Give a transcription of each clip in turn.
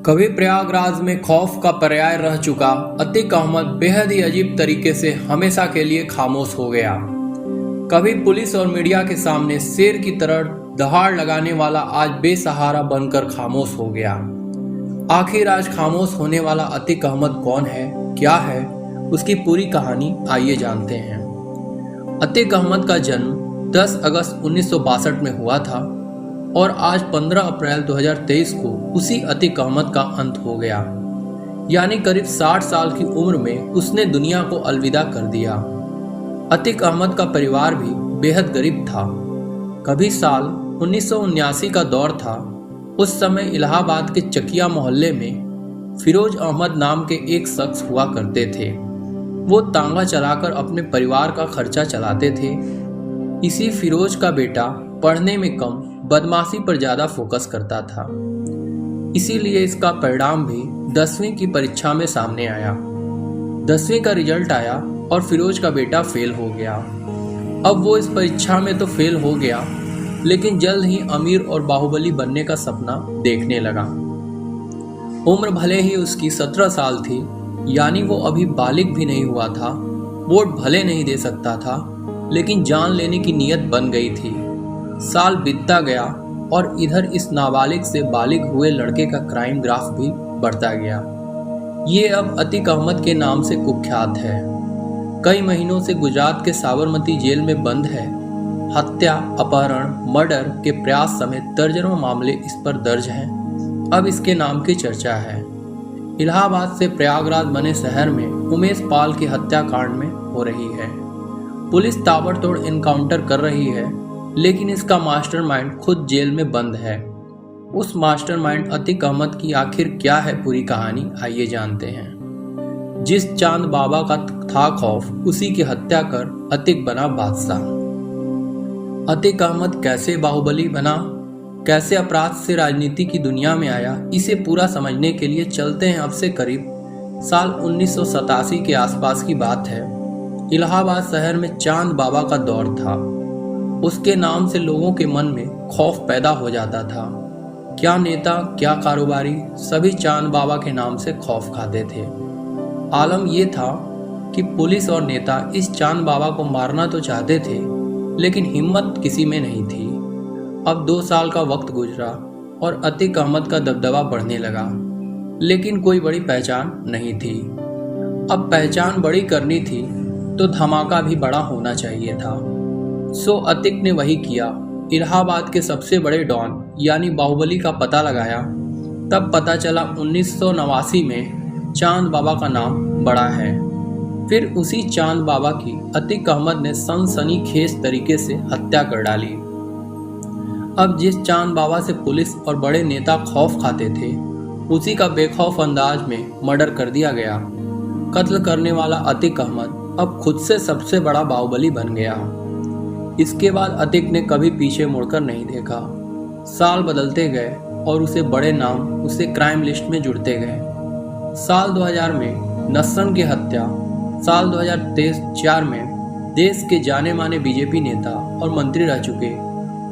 कभी प्रयागराज में खौफ का पर्याय रह चुका अतीक अहमद बेहद ही अजीब तरीके से हमेशा के लिए खामोश हो गया। कभी पुलिस और मीडिया के सामने शेर की तरह दहाड़ लगाने वाला आज बेसहारा बनकर खामोश हो गया। आखिर आज खामोश होने वाला अतीक अहमद कौन है, क्या है, उसकी पूरी कहानी आइए जानते हैं। अतीक अहमद का जन्म 10 अगस्त 1962 में हुआ था और आज 15 अप्रैल 2023 को उसी अतीक अहमद का अंत हो गया। यानी करीब 60 साल की उम्र में उसने दुनिया को अलविदा कर दिया। अतीक अहमद का परिवार भी बेहद गरीब था। कभी साल 1979 का दौर था। उस समय इलाहाबाद के चकिया मोहल्ले में फिरोज अहमद नाम के एक शख्स हुआ करते थे। वो तांगा चलाकर अपने परिवार का खर्चा चलाते थे। इसी फिरोज का बेटा पढ़ने में कम, बदमाशी पर ज्यादा फोकस करता था। इसीलिए इसका परिणाम भी 10वीं की परीक्षा में सामने आया। 10वीं का रिजल्ट आया और फिरोज का बेटा फेल हो गया। अब वो इस परीक्षा में तो फेल हो गया, लेकिन जल्द ही अमीर और बाहुबली बनने का सपना देखने लगा। उम्र भले ही उसकी 17 साल थी, यानी वो अभी बालिग भी नहीं हुआ था। वोट भले नहीं दे सकता था, लेकिन जान लेने की नीयत बन गई थी। साल बीतता गया और इधर इस नाबालिग से बालिग हुए लड़के का क्राइम ग्राफ भी बढ़ता गया। ये अब अतीक अहमद के नाम से कुख्यात है। कई महीनों से गुजरात के साबरमती जेल में बंद है। हत्या, अपहरण, मर्डर के प्रयास समेत दर्जनों मामले इस पर दर्ज हैं। अब इसके नाम की चर्चा है। इलाहाबाद से प्रयागराज बने शहर में उमेश पाल की हत्याकांड में हो रही है। पुलिस ताबड़तोड़ इनकाउंटर कर रही है, लेकिन इसका मास्टरमाइंड खुद जेल में बंद है। उस मास्टरमाइंड अतीक अहमद की आखिर क्या है पूरी कहानी, आइए जानते हैं। जिस चांद बाबा का था खौफ, उसी की हत्या कर अतीक बना बादशाह। अतीक अहमद कैसे बाहुबली बना, कैसे अपराध से राजनीति की दुनिया में आया, इसे पूरा समझने के लिए चलते हैं अब से करीब साल 1987 के आसपास की बात है। इलाहाबाद शहर में चांद बाबा का दौर था। उसके नाम से लोगों के मन में खौफ पैदा हो जाता था। क्या नेता, क्या कारोबारी, सभी चांद बाबा के नाम से खौफ खाते थे। आलम यह था कि पुलिस और नेता इस चांद बाबा को मारना तो चाहते थे, लेकिन हिम्मत किसी में नहीं थी। अब 2 साल का वक्त गुजरा और अतीक अहमद का दबदबा बढ़ने लगा, लेकिन कोई बड़ी पहचान नहीं थी। अब पहचान बड़ी करनी थी तो धमाका भी बड़ा होना चाहिए था। सो अतीक ने वही किया। इलाहाबाद के सबसे बड़े डॉन यानी बाहुबली का पता लगाया। तब पता चला 1989 में चांद बाबा का नाम बड़ा है। फिर उसी चांद बाबा की अतीक अहमद ने सनसनीखेज तरीके से हत्या कर डाली। अब जिस चांद बाबा से पुलिस और बड़े नेता खौफ खाते थे, उसी का बेखौफ अंदाज में मर्डर कर दिया गया। कत्ल करने वाला अतीक अहमद अब खुद से सबसे बड़ा बाहुबली बन गया। इसके बाद अतीक ने कभी पीछे मुड़कर नहीं देखा। साल बदलते गए और उसे बड़े नाम उसे क्राइम लिस्ट में जुड़ते गए। साल 2000 में नस्रन की हत्या, साल 2003-04 में देश के जाने माने बीजेपी नेता और मंत्री रह चुके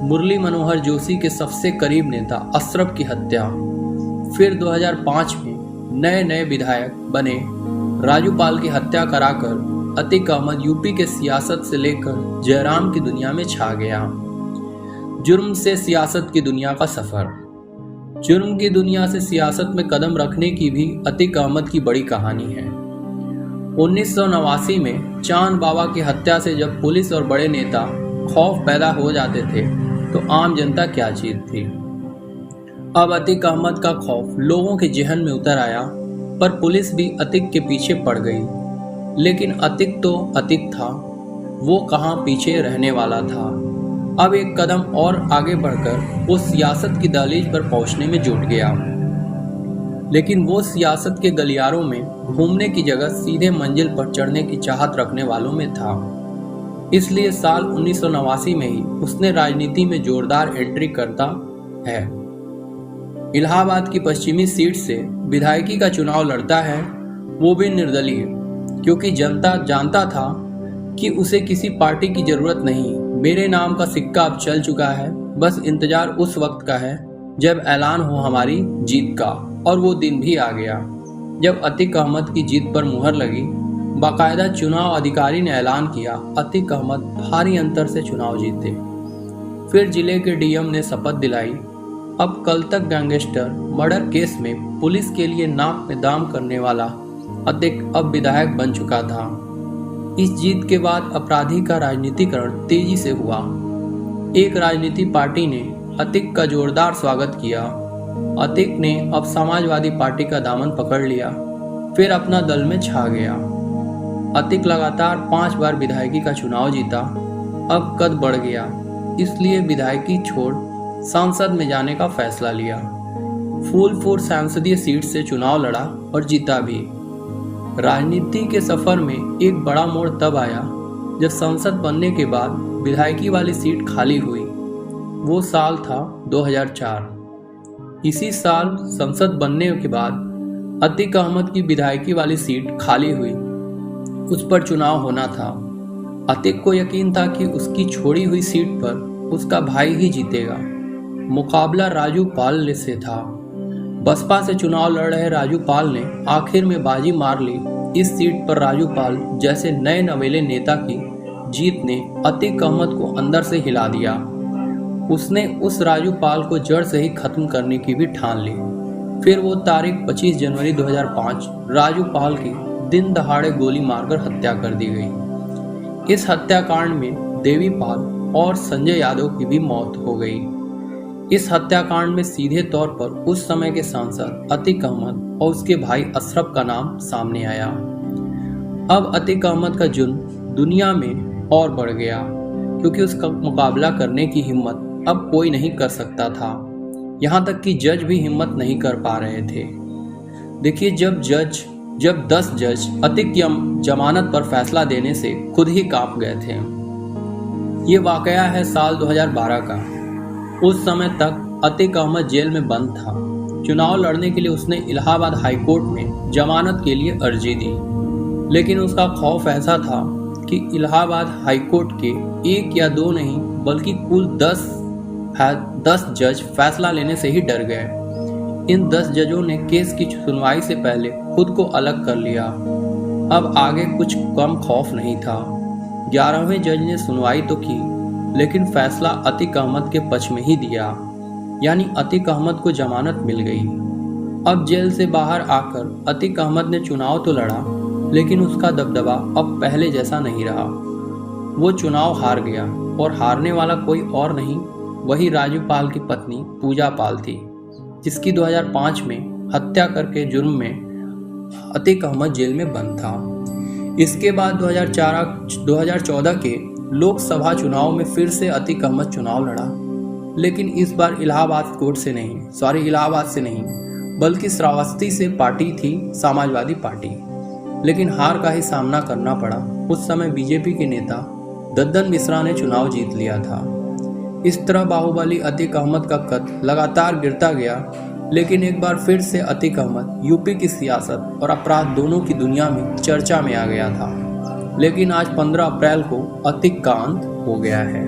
मुरली मनोहर जोशी के सबसे करीब नेता अशरफ की हत्या, फिर 2005 में नए विधायक बने राजूपाल की हत्या कराकर अतीक अहमद यूपी के सियासत से लेकर जयराम की दुनिया में छा गया। जुर्म से सियासत की दुनिया का सफर। जुर्म की दुनिया से सियासत में कदम रखने की भी अतीक अहमद की बड़ी कहानी है। 1989 में चांद बाबा की हत्या से जब पुलिस और बड़े नेता खौफ पैदा हो जाते थे, तो आम जनता क्या चीज थी। अब अतीक अहमद का खौफ लोगों के जहन में उतर आया, पर पुलिस भी अतीक के पीछे पड़ गई। लेकिन अतीक तो अतीक था, वो कहाँ पीछे रहने वाला था। अब एक कदम और आगे बढ़कर वो सियासत की दहलीज पर पहुंचने में जुट गया। लेकिन वो सियासत के गलियारों में घूमने की जगह सीधे मंजिल पर चढ़ने की चाहत रखने वालों में था। इसलिए साल 1989 में ही उसने राजनीति में जोरदार एंट्री करता है। इलाहाबाद की पश्चिमी सीट से विधायकी का चुनाव लड़ता है, वो भी निर्दलीय, क्योंकि जनता जानता था कि उसे किसी पार्टी की जरूरत नहीं। मेरे नाम का सिक्का अब चल चुका है, बस इंतजार उस वक्त का है जब ऐलान हो हमारी जीत का। और वो दिन भी आ गया जब अतीक अहमद की जीत पर मुहर लगी। बाकायदा चुनाव अधिकारी ने ऐलान किया, अतीक अहमद भारी अंतर से चुनाव जीते। फिर जिले के डीएम ने शपथ दिलाई। अब कल तक गैंगस्टर मर्डर केस में पुलिस के लिए नाक में दाम करने वाला अतीक अब विधायक बन चुका था। इस जीत के बाद अपराधी का राजनीतिकरण तेजी से हुआ। एक राजनीतिक पार्टी ने अतीक का जोरदार स्वागत किया। अतीक ने अब समाजवादी पार्टी का दामन पकड़ लिया, फिर अपना दल में छा गया। अतीक लगातार 5 बार विधायकी का चुनाव जीता। अब कद बढ़ गया, इसलिए विधायकी छोड़ सांसद में जाने का फैसला लिया। फूलपुर संसदीय सीट से चुनाव लड़ा और जीता भी। राजनीति के सफर में एक बड़ा मोड़ तब आया जब संसद बनने के बाद विधायकी वाली सीट खाली हुई। वो साल था 2004। इसी साल संसद बनने के बाद अतीक अहमद की विधायकी वाली सीट खाली हुई। उस पर चुनाव होना था। अतीक को यकीन था कि उसकी छोड़ी हुई सीट पर उसका भाई ही जीतेगा। मुकाबला राजू पाल से था। बसपा से चुनाव लड़ रहे राजू पाल ने आखिर में बाजी मार ली। इस सीट पर राजू पाल जैसे नए नवेले नेता की जीत ने अतीक अहमद को अंदर से हिला दिया। उसने उस राजू पाल को जड़ से ही खत्म करने की भी ठान ली। फिर वो तारीख 25 जनवरी 2005 राजू पाल की दिन दहाड़े गोली मारकर हत्या कर दी गई। इस हत्याकांड में देवी पाल और संजय यादव की भी मौत हो गई। इस हत्याकांड में सीधे तौर पर उस समय के सांसद अतीक अहमद और उसके भाई अशरफ का नाम सामने आया। अब अतीक अहमद का जुर्म दुनिया में और बढ़ गया, क्योंकि उसका मुकाबला करने की हिम्मत अब कोई नहीं कर सकता था। यहाँ तक कि जज भी हिम्मत नहीं कर पा रहे थे। देखिए, जब 10 जज अतीक की जमानत पर फैसला देने से खुद ही कांप गए थे। ये वाकया है साल 2012 का। उस समय तक अतीक अहमद जेल में बंद था। चुनाव लड़ने के लिए उसने इलाहाबाद हाईकोर्ट में जमानत के लिए अर्जी दी, लेकिन उसका खौफ ऐसा था कि इलाहाबाद हाईकोर्ट के 1 या 2 नहीं बल्कि कुल 10 जज फैसला लेने से ही डर गए। इन 10 जजों ने केस की सुनवाई से पहले खुद को अलग कर लिया। अब आगे कुछ कम खौफ नहीं था। 11वें जज ने सुनवाई तो की, लेकिन फैसला अतीक अहमद के पक्ष में ही दिया, यानी अतीक अहमद को जमानत मिल गई। अब जेल से बाहर आकर अतीक अहमद ने चुनाव तो लड़ा, लेकिन उसका दबदबा अब पहले जैसा नहीं रहा। वो चुनाव हार गया, और हारने वाला कोई और नहीं, वही राजू पाल की पत्नी पूजा पाल थी, जिसकी 2005 में हत्या करके जुर्म में अतीक अहमद जेल में बंद था। इसके बाद 2014 के लोकसभा चुनाव में फिर से अतीक अहमद चुनाव लड़ा, लेकिन इस बार इलाहाबाद से नहीं बल्कि श्रावस्ती से पार्टी थी, समाजवादी पार्टी। लेकिन हार का ही सामना करना पड़ा। उस समय बीजेपी के नेता दद्दन मिश्रा ने चुनाव जीत लिया था। इस तरह बाहुबली अतीक अहमद का कद लगातार गिरता गया, लेकिन एक बार फिर से अतीक अहमद यूपी की सियासत और अपराध दोनों की दुनिया में चर्चा में आ गया था। लेकिन आज 15 अप्रैल को अतीक का अंत हो गया है।